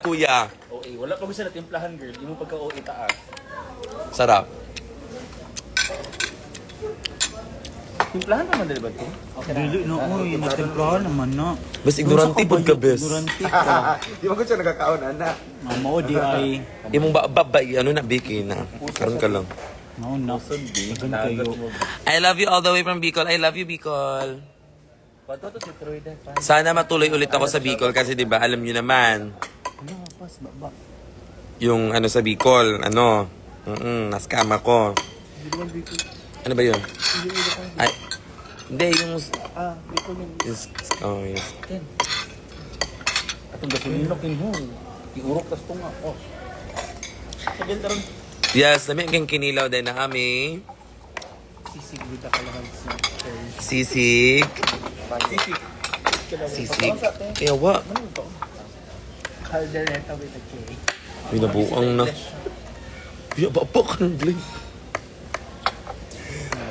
kuya. OA. Wala pa gusto na timplahan, girl. Yung mo pagka-OA taas. Sarap. Timplahan pa man dali ba ito? Okay na. Dili no, uy, natimplahan naman na. Bas ignorante pod ka, bes. Ignorante ka. Di ba ko siya nagkakaon, anak? Mao di ay Imong ba, ano na, Biki na. Karon ka lang. no na. Dagan kayo. I love you all the way from Bicol. I love you, Bicol. Pato to si Troy din. Sana matuloy ulit ako sa Bicol kasi 'di ba alam niyo naman Pas baba. yung ano sa Bicol, ano, naskam ako. Ano ba yun? Ay, hindi, yung... Bicol yun. Oh, yes. Atong gasolino kinho. Iurok tas tunga. Oh. Sabihin taron. Yes, namin kang kinilaw din na kami. Sisig with the kalahan si Troy. Sisig. Sisig. Sisig. Ewa. Caldereta with a K. Binabuang na. Iya, baba ka ng blame.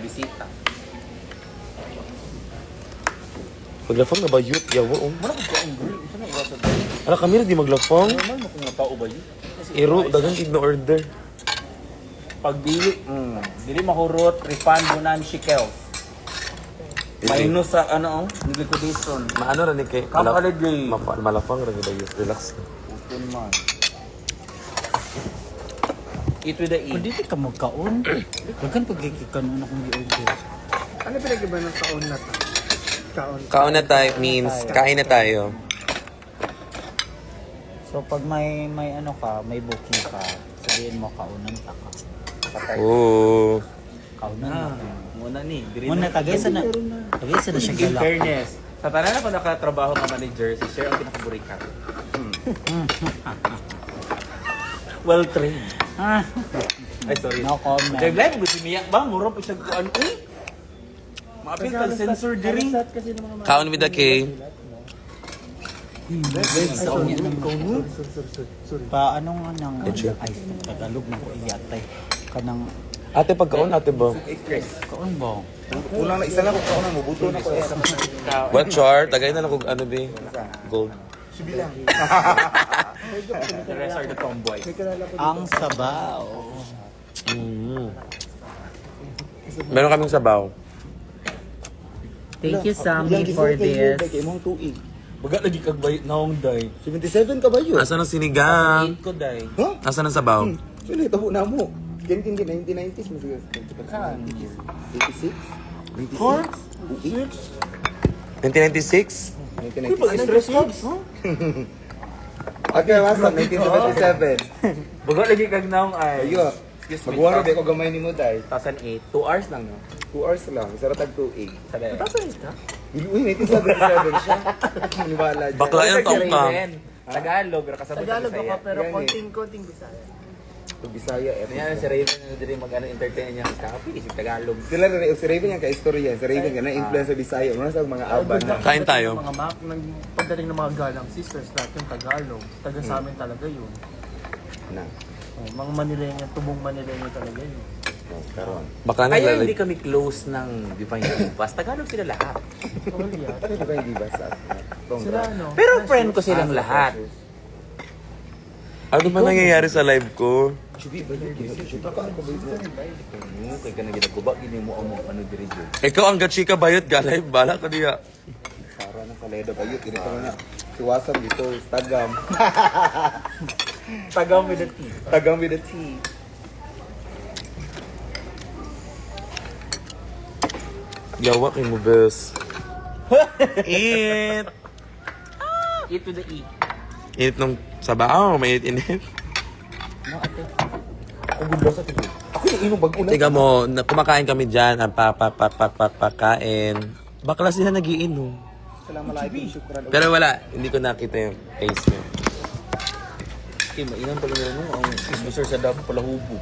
Bisita. Maglafang na ba yun? Yawa, oh. Mana ko ang girl? Isa na iwasan tayo. Ala, kami rin di maglafang. Normal mo kung natao ba yun? Iro, dagang tig na order. Pagbili, dili mahurot, refund mo na ang shekels. Minus sa ano, liquidation. Maano rin kay... Kapaliday. Malafang rin ba yun? Relax na. Putin man. Eat with the E. Pwede ka magkaon. Dagan pagkikikan una kung i-order. Ano pinag-iba ng kaon na to? Kaon. Kaon na tayo means kain na tayo. So pag may ano ka, may booking ka, sabihin mo kaunan ta ka. Oh. Kaunan na. Muna ni. Muna tagay sa na siya In galak. fairness, sa tanan na pa nakatrabaho ng manager, si Sir ang pinakaburikat. Well trained. Ah, Ay, sorry. no comment. Kaya blind, gusto niya ba? Mura pa siya kuan. Maapil kang sensor diri. Kaon with the K. Pa anong nang ay Tagalog mo ko iyatay. Kanang Ate, pagkaon ate ba? kaon ba? Kulang na isa lang kung kaon na mabuto na ko. What char? Tagay na lang kung ano ba? Gold. The rest are the tomboy. Ang sabaw. Meron kaming sabaw. Thank you Sammy for this. Imong tuig. Baga lagi kag bayit naong day. 77 ka ba yun? Asan ang sinigang? Ko day. Ha? Asan ang sabaw? Sino itaho na mo? Ganyan din 1990s mo siguro. 86? 1996? 1996? Okay, masa, 1977. Baga lagi kag naong ay. Ayo, magwaro di ko gamay ni mo dahil. 2008. 2 hours lang no. 2 hours lang, saratag 2 Sa day. 2008 ka? Uy, 1977 siya. Maniwala dyan. Bakla yung taong ka. Tagalog, kasabot Tagalog sa ako pero Yan eh. konting Bisaya. Bisaya, Yan si Raven na diri mag-entertain niya kapi isig Tagalog. Sila rin, si Raven yung ka-istorya. Si Raven yung na-influence sa Bisaya. Mga sa mga aban na. Kain tayo. Mga map, pagdating ng mga galang sisters natin Tagalog. Taga sa amin talaga yun. Na. Oh, mga Manileño, tubong Manileño talaga yun. Karon. Bakla na Kaya hindi lalag. kami close ng Divine Impas. Tagalog sila lahat. Oh, yeah. Pero di ba hindi ba sa Sila ano? Pero friend ko silang lahat. Ano ba nangyayari sa live ko? Kay ka na ginagubak, gini mo ang ano diri dyan. Ikaw ang gachika bayot galay. Bala ko diya. Para ng kaledo kayo. Tinito na. Siwasam dito. Tagam. Tagaw with the T. Tagam with a T. Yawa kay mo, bes. Eat! Eat with the E. Init ng sabaw. May init. Ang gulo sa tigil. Ako yung inong bag-una. Tiga mo, kumakain kami dyan. Pakain. Bakla sila nagiinom. Assalamualaikum. Syukran. Pero wala, hindi ko nakita yung face niya. Okay, mainam pala nila nung ang isbusor sa dabo pala hubo.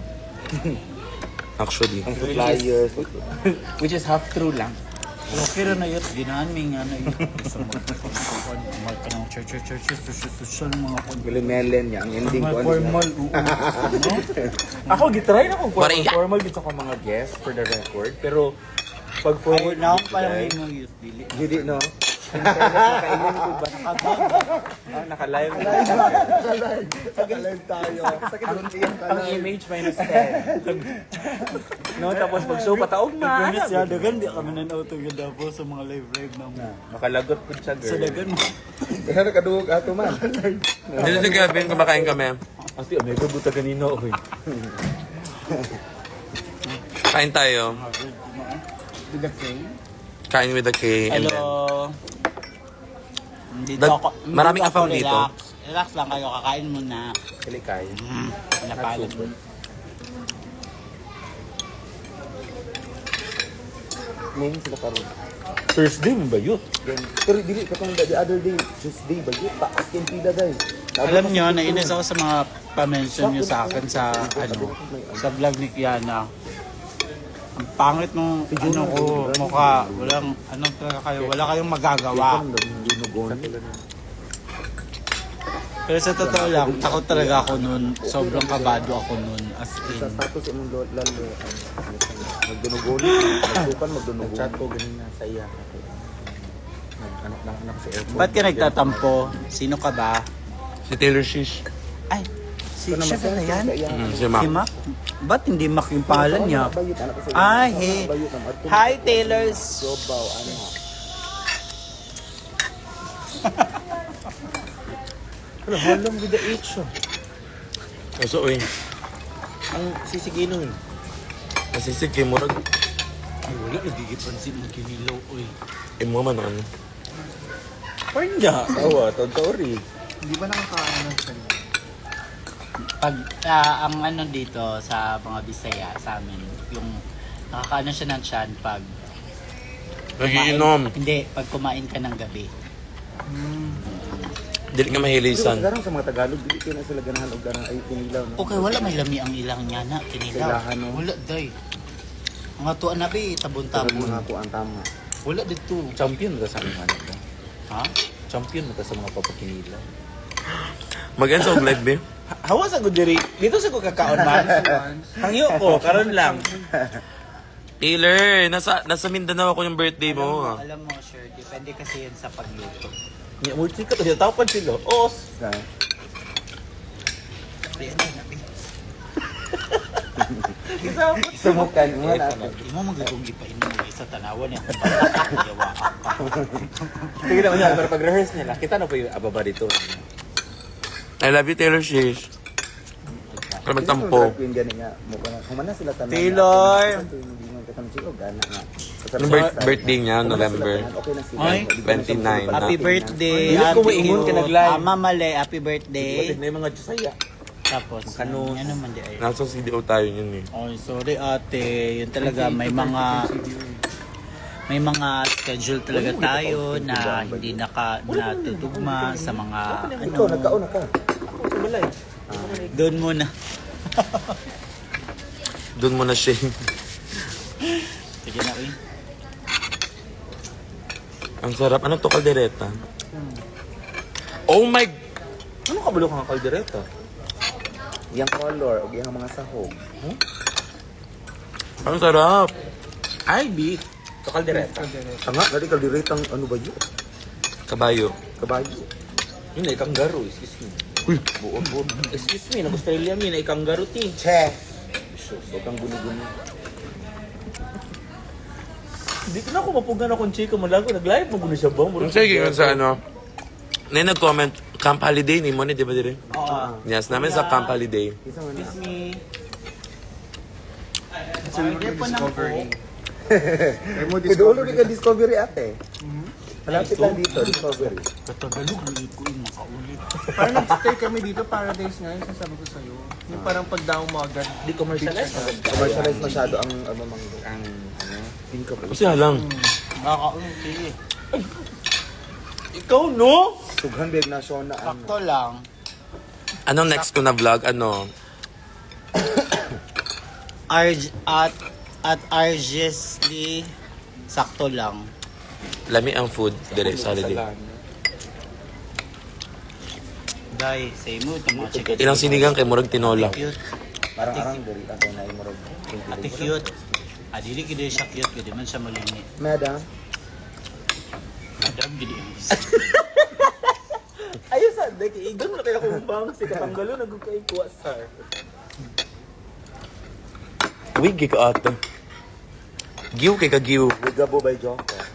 Actually. Ang suppliers. Which is half true lang. Pero na yun, ginaming ano yun. Sa mga kanang church, social mga Melen niya. Ang ending ko. formal. Ako, gitry na kung Parang- formal gito ko mga guests for the record. Pero, pag Ay, forward, naong parang may mga youth dili. Hindi no. Nakainin ko ba? Naka-live. Live tayo. Sakit ang tiyang ka Ang image minus 10. No, tapos pag show pataog na. Kami siya, dagan, di kami nanauto ganda po sa mga live na mo. Makalagot po siya, Sa girl. dagan mo. Kaya nakadugog ato man. Dito si Kevin, kumakain kami. Ate, may buta kanino. Oy. Kain tayo. With the king. Kain with the K. And then, Hello. Dito Dag- ako. maraming dito afam ako, dito. relax. Relax lang kayo, kakain muna. Kalikay. Napalad mo. Ngayon sila karon. Thursday mo ba yun? Then, pero dili katong the other day, Tuesday ba yun? Taas yung pila guys. Alam nyo, nainis ako sa mga pa-mention nyo sa akin sa sa vlog ni Kiana. Ang pangit nung ano ko, mukha. Walang, ano talaga kayo, wala kayong magagawa. Pero sa totoo lang, takot talaga ako nun. Sobrang kabado ako nun. As Sa in. status yung lalo. Magdunugol. Magsukan, magdunugol. Chat ko ganina sa iya. Anak sa airport. Ba't ka nagtatampo? Sino ka ba? si Taylor Shish. Ay, si siya pala yan? Si Mac. Si Mac? Ba't hindi Mac yung pangalan niya? Ay, hey. Hi, Taylor. Sobaw, ano ha? Ano, halong with the H. Kaso, uy. Ang sisigino eh. Nasisig kay Murag. Ay, wala. Nagigipansin mo kinilaw, uy. Mo man ano. Parang niya. Awa, tontori. Hindi ba nakakaano ng salita? Pag ang ano dito sa mga Bisaya sa amin, yung nakakaano siya ng tiyan pag Nagiinom. Hindi, pag kumain ka ng gabi. Dili ka Pero mahilisan. sa mga Tagalog, dili kayo na sila ganahan o ganahan ay pinilaw. No? Okay, wala may lami ang ilang niya na kinilaw. Silahan, no? Wala, day. Mga tuan na be, Pero tabon-tabon. mga po ang tama. Wala dito. Champion ka sa mga ano. Ha? Champion ka sa mga papakinila. Mag-end sa live, be. Hawa sa gudiri. Dito sa ko kakaon man. Hangyo ko, karon lang. Taylor, nasa Mindanao ako yung birthday mo. Alam mo, sure, depende kasi yan sa pagluto. Nya mo chika to tapan sila. Os. Sa, sumukan mo na. Hindi mo magagong ipain mo sa tanawan niya. Yawa ka. Sige naman yan, pero pag-rehearse nila, kita na po yung ababa dito. I love you, Taylor Shish. Kaya magtampo. Queen gani nga. Humana sila tanan. Taylor! Gana nga. Yung birthday niya, November Okay na sila. Ay, 29 na. Happy birthday. Hindi ko maingon ka nag-live. Mama Male, happy birthday. Kasi na yung mga Diyosaya. Tapos, Kanos. ano man di ay. Nasa CDO tayo yun eh. Oh, sorry ate. Yun talaga, may mga schedule talaga tayo na hindi natutugma sa mga Ikaw, nagkauna ka. Ako sa balay. doon muna. Doon mo na siya. Sige na, uy. Ang sarap. Ano to, kaldereta? Oh my... Ano kabalo ka ng kaldereta? Yang color, o yung mga sahog. Ang sarap. Ay, beef. Ito kaldereta. Tanga, nari kaldiretang ano ba yun? Kabayo. Kabayo. Yun na ikanggaro, excuse me. Uy. Buon. Excuse me, nag-Australia mi na ikanggaro ti. Che! Huwag kang guni-guni. Dito na ako mapugan akong chika malago. Nag-live mo guna siya ba? Ang sige yun sa ano. Na nag-comment, Camp Holiday ni mo ni, di ba dire? Oo. Yes, namin sa Camp Holiday. Isa nga na. Excuse me. Sorry po na po. Idulo di ka discovery ate. Malapit lang dito, discovery. Katagalog, ulit ko yung makaulit. Parang nag-stay kami dito, paradise nga yun, sasabi ko sa'yo. Yung parang pag down mo agad. Di commercialize. Commercialize masyado ang ano. Think of it. Kasi halang. Nakakaulit, sige. Ikaw, no? Sughan big na show na ano. Sakto lang. Anong next ko na vlog? Ano? At Argesly, sakto lang. Lami ang food dire sa holiday. Dai, say mo, ito mga chicken. Ilang sinigang kay Murag Tinola. Cute. Parang arang diri ako na imorog. Ate cute. Adili kidi siya cute, kidi man siya malini. Madam, Madam, giniinis. Ayos sa dek, igan na kaya kumbang si katanggalo nagukay kuwa sir. Wig ka ato. Giw kay kagiw. Gabo by Joffer.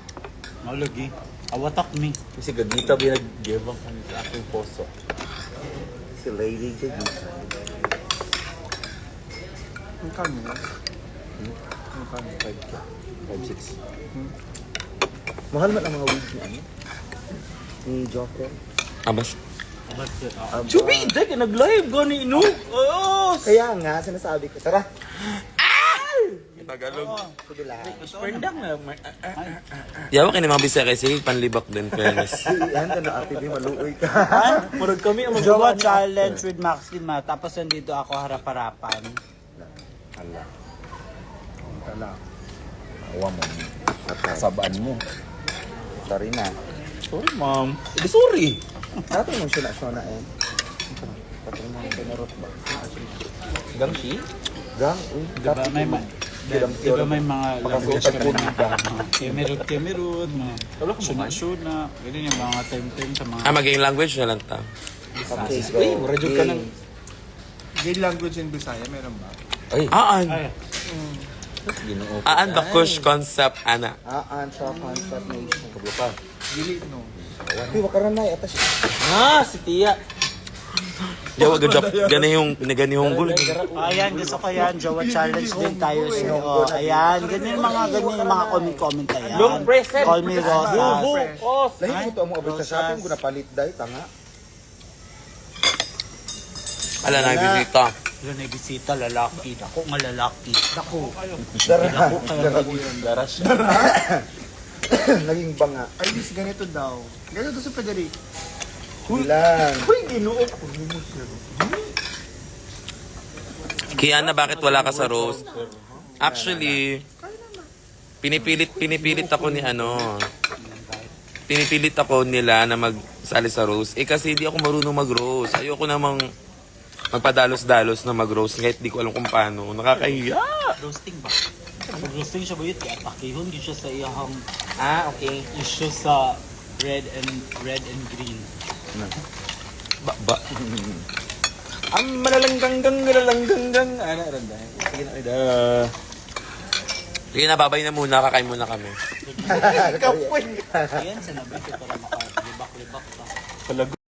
Malagi. Awatak me. Kasi gagita binag-give ang sa aking poso. Si Lady Gagita. Ang kami. Ang kami. 5'6". Mahal man ang mga wigs ni ano? Ni Joffer. Abas. Chubi, dek, nag-live gani ino. Oh, Kaya nga, sinasabi ko, tara. Tagalog. Sige lahat. perdang na. Yawa kay ni mga bisaya kasi panlibak din fairness. Yan, ano, ate, di maluoy ka. Murag kami ang Jowa challenge with Maxima. Tapos nandito ako harap-harapan. Hala. Hala. Awa mo. Sabaan mo. Sorry na. Sorry, ma'am. Eh, sorry. Sabi mo siya na eh. Pati mo ang pinarot ba? Gang si? Gang, uy. Diba may mga Pakasutan ko ng gang. kemerut, mga suna-suna. Ganyan yung mga time-time sa mga... Maging language na lang ta. Okay, go. Uy, murajog ka ng... Gay language in Bisaya, meron ba? Aan. Ay, Ginoo. Aan the kush concept, ana. Sa concept nation. Kablo pa. Dili, no. Uy, wakaran na, atas. Si Tia. Yawa gani yung gul. ayan, gusto ko yan. Jowa challenge din tayo. So, ayan, ganyan yung mga comment-comment ayan. Long present. Call me Rosas. Lahi mo ito ang mga abot sa shopping, kung napalit dahi, tanga. Ala na bisita. Wala na bisita, lalaki. Dako nga lalaki. Daras. Naging banga. Ay, dis, ganito daw. Ganito sa Federic. Bilang. Uy, ginoo. Kiana, bakit wala ka sa roast? Actually, pinipilit ako ni ano. Pinipilit ako nila na magsali sa roast. Kasi di ako marunong mag-roast. Ayoko namang magpadalos-dalos na mag-roast kahit di ko alam kung paano. Nakakahiya. Roasting ba? Pag roasting siya ba yun? Kaya pakihon, di siya sa iyahang... Okay. Di siya sa red and green. Ba. Ang malalanggang. Ano, randa. Sige na, ida. Sige na, babay na muna. Kakain muna kami. Ayan, sinabi ko para makalibak-libak ka. Palago.